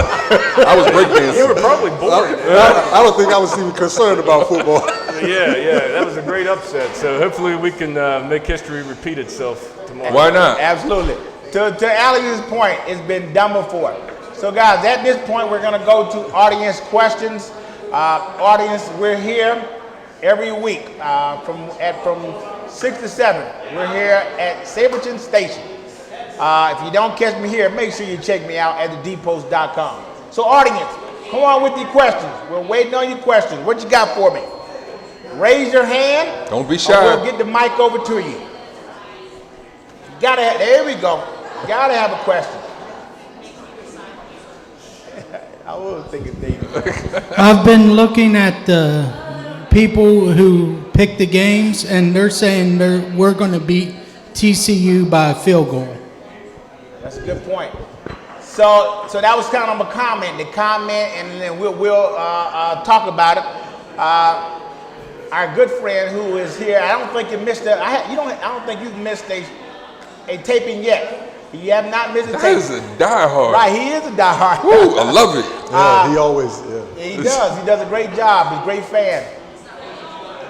I was breakdancing. You were probably bored. I don't think I was even concerned about football. Yeah, that was a great upset. So hopefully we can make history repeat itself tomorrow. Why not? Absolutely. To Alex's point, it's been done before. So, guys, at this point, we're going to go to audience questions. Audience, we're here every week from 6 to 7. We're here at Sableton Station. If you don't catch me here, make sure you check me out at thedpost.com. So, audience, come on with your questions. We're waiting on your questions. What you got for me? Raise your hand. Don't be or shy. we'll get the mic over to you. There we go. Gotta have a question. I was thinking David. I've been looking at the people who pick the games, and they're saying we're going to beat TCU by a field goal. That's a good point. So that was kind of a comment. The comment, and then we'll talk about it. Our good friend who is here, I don't think you missed I don't think you've missed a taping yet. You have not missed a That taping. is a diehard. Right, he is a diehard. Woo, I love it. Yeah, he always, He does. He does a great job. He's a great fan.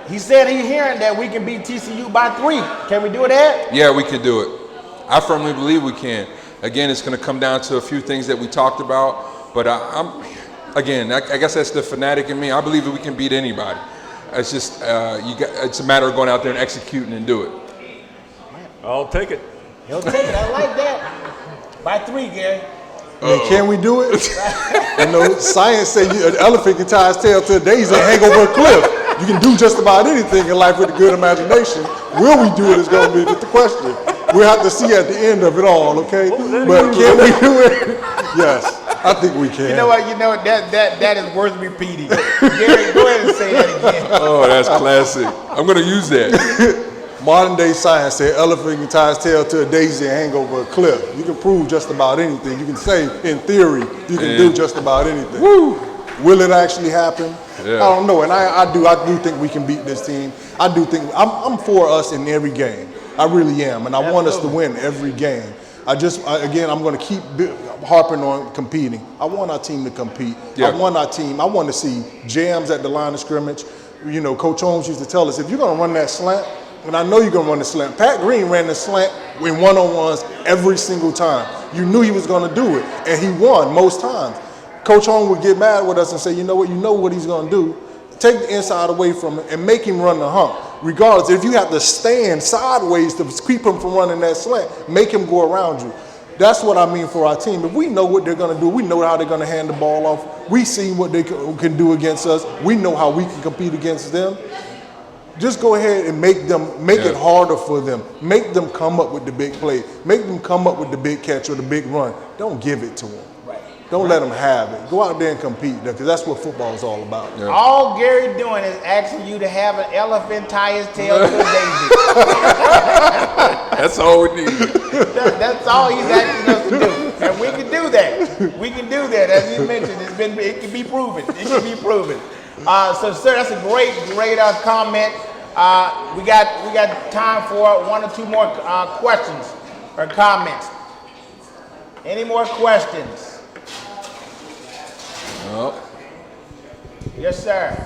He said he's hearing that we can beat TCU by 3. Can we do that? Yeah, we can do it. I firmly believe we can. Again, it's going to come down to a few things that we talked about. But I guess that's the fanatic in me. I believe that we can beat anybody. It's just it's a matter of going out there and executing and do it. I'll take it. He'll take it. I like that. By 3, Gary. Can we do it? Science say an elephant can tie its tail to a daisy and hang over a cliff. You can do just about anything in life with a good imagination. Will we do it is going to be the question. We'll have to see at the end of it all, okay? But can we do it? Yes, I think we can. You know what? That is worth repeating. Gary, go ahead and say that again. Oh, that's classic. I'm going to use that. Modern day science says elephant can tie its tail to a daisy and hang over a cliff. You can prove just about anything. You can say, in theory, you can do just about anything. Woo. Will it actually happen? Yeah. I don't know, and I do think we can beat this team. I do think I'm for us in every game. I really am, and I want us to win every game. I'm going to keep harping on competing. I want our team to compete. Yeah. I want to see jams at the line of scrimmage. You know, Coach Holmes used to tell us, if you're going to run that slant, and I know you're going to run the slant. Pat Green ran the slant in one-on-ones every single time. You knew he was going to do it, and he won most times. Coach Holmes would get mad with us and say, you know what he's going to do. Take the inside away from him and make him run the hump. Regardless, if you have to stand sideways to keep him from running that slant, make him go around you. That's what I mean for our team. If we know what they're going to do, we know how they're going to hand the ball off. We see what they can do against us. We know how we can compete against them. Just go ahead and make it harder for them. Make them come up with the big play. Make them come up with the big catch or the big run. Don't give it to them. Right. Don't let them have it. Go out there and compete, because that's what football is all about. Yeah. All Gary doing is asking you to have an elephant tie his tail to a daisy. That's all we need. That's all he's asking us to do, and we can do that. We can do that, as you mentioned. It can be proven. It can be proven. So, sir, that's a great comment. We got time for one or two more questions or comments. Any more questions? No. Yes, sir.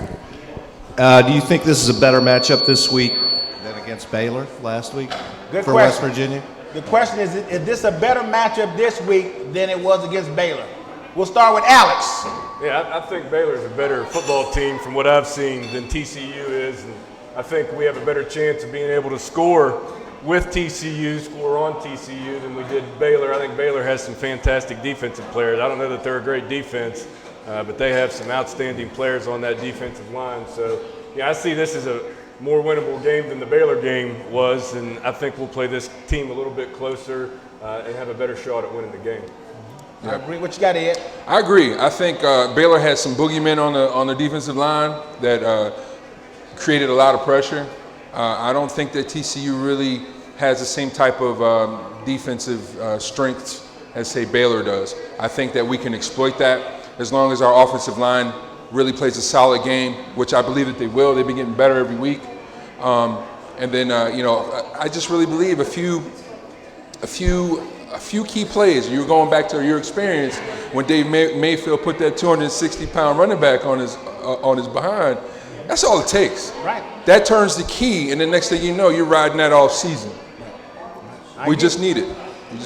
Do you think this is a better matchup this week than against Baylor last week Good for question. West Virginia? The question is this a better matchup this week than it was against Baylor? We'll start with Alex. Yeah, I think Baylor's a better football team from what I've seen than TCU is. And I think we have a better chance of being able to score with TCU, score on TCU than we did Baylor. I think Baylor has some fantastic defensive players. I don't know that they're a great defense, but they have some outstanding players on that defensive line. So, yeah, I see this as a more winnable game than the Baylor game was, and I think we'll play this team a little bit closer and have a better shot at winning the game. I agree. What you got, Ed? I agree. I think Baylor has some boogeymen on the defensive line that created a lot of pressure. I don't think that TCU really has the same type of defensive strengths as, say, Baylor does. I think that we can exploit that as long as our offensive line really plays a solid game, which I believe that they will. They've been getting better every week. And then, I just really believe a few key plays. You're going back to your experience when Dave Mayfield put that 260-pound running back on his behind. That's all it takes. Right. That turns the key, and the next thing you know, you're riding that all season. We just need it.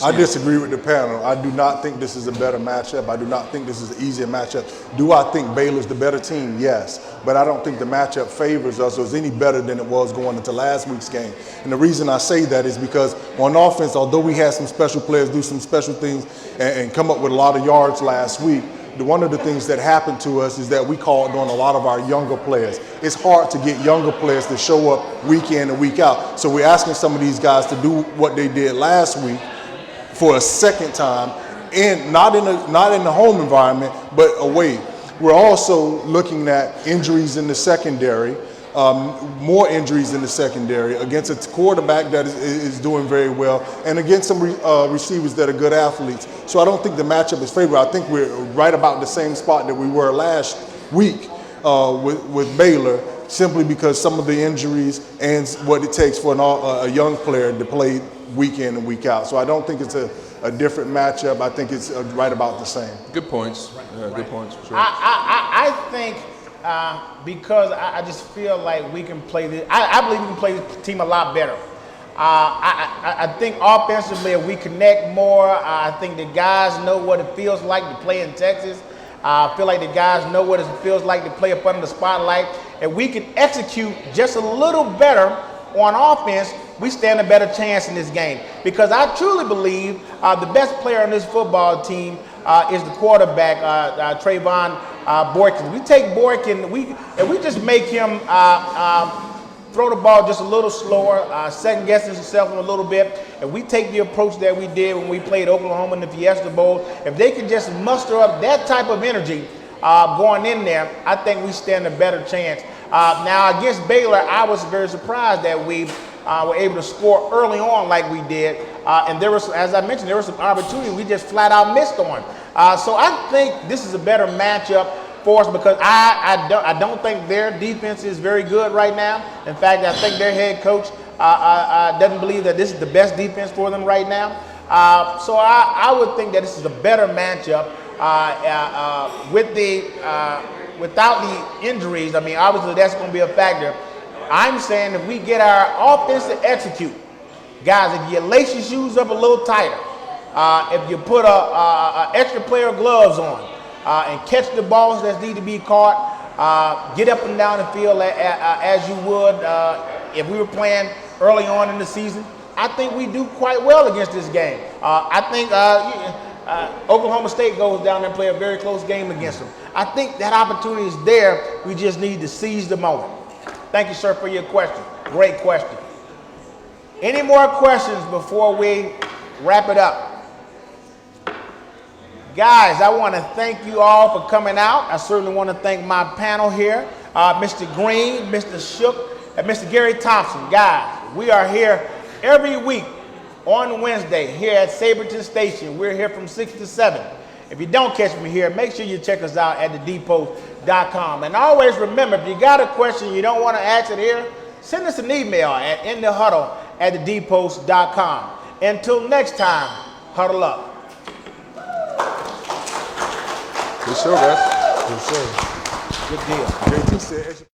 I disagree with the panel. I do not think this is a better matchup. I do not think this is an easier matchup. Do I think Baylor's the better team? Yes. But I don't think the matchup favors us or is any better than it was going into last week's game. And the reason I say that is because on offense, although we had some special players do some special things and come up with a lot of yards last week, one of the things that happened to us is that we called on a lot of our younger players. It's hard to get younger players to show up week in and week out. So we're asking some of these guys to do what they did last week for a second time, and not in the home environment, but away. We're also looking at injuries in the secondary, more injuries in the secondary against a quarterback that is doing very well, and against some receivers that are good athletes. So I don't think the matchup is favorable. I think we're right about the same spot that we were last week with Baylor, simply because some of the injuries and what it takes for a young player to play week in and week out. So I don't think it's a different matchup. I think it's right about the same. Good points. Good points, for sure. I think because I just feel like we can play this. I believe we can play this team a lot better. I think offensively, if we connect more, I think the guys know what it feels like to play in Texas. I feel like the guys know what it feels like to play up under the spotlight. If we can execute just a little better on offense, we stand a better chance in this game. Because I truly believe the best player on this football team is the quarterback, Trayvon Boykin. We take Boykin, and we just make him throw the ball just a little slower, second guessing himself a little bit, and we take the approach that we did when we played Oklahoma in the Fiesta Bowl. If they can just muster up that type of energy going in there, I think we stand a better chance. Now, against Baylor, I was very surprised that we were able to score early on like we did. And there was, as I mentioned, there was some opportunity we just flat out missed on. So I think this is a better matchup for us because I don't think their defense is very good right now. In fact, I think their head coach doesn't believe that this is the best defense for them right now. So I would think that this is a better matchup without the injuries. I mean, obviously that's going to be a factor. I'm saying if we get our offense to execute, guys, if you lace your shoes up a little tighter, if you put a extra pair of gloves on, and catch the balls that need to be caught, get up and down the field as you would if we were playing early on in the season, I think we do quite well against this game. I think Oklahoma State goes down there and play a very close game against them. I think that opportunity is there. We just need to seize the moment. Thank you, sir, for your question. Great question. Any more questions before we wrap it up? Guys, I want to thank you all for coming out. I certainly want to thank my panel here, Mr. Green, Mr. Shook, and Mr. Gary Thompson. Guys, we are here every week on Wednesday here at Saberton Station. We're here from 6 to 7. If you don't catch me here, make sure you check us out at thedpost.com. And always remember, if you got a question you don't want to ask it here, send us an email at inthehuddle@thedpost.com. Until next time, huddle up. Good show, guys. Good deal. JT said.